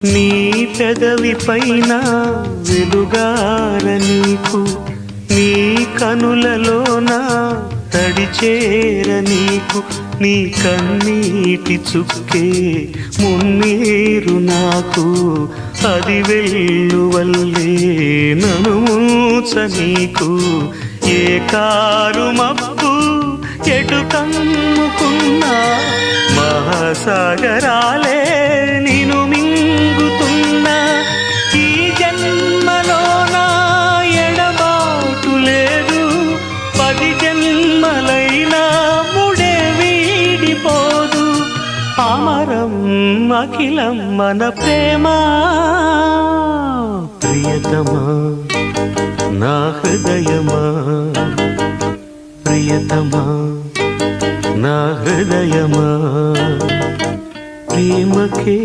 నీ పెదవి పైన వెలుగార నీకు, నీ కనులలోన తడిచేర నీకు, నీ కన్నీటి చుక్కే మున్నీరు నాకు, అది వెల్లువల్లే నన్ను మూచ నీకు. ఏ కారు మబ్బు ఎటు కమ్ముకున్నా మహాసాగరాలే నిను మింగుతున్నా. ఈ జన్మలోన ఎడబాటు లేదు, 10 జన్మలైనా ముడే వీడిపోదు. అమరం అఖిలం మన ప్రేమ. ప్రియతమా నా హృదయమా, ప్రియతమా నా హృదయమా, ప్రేమకే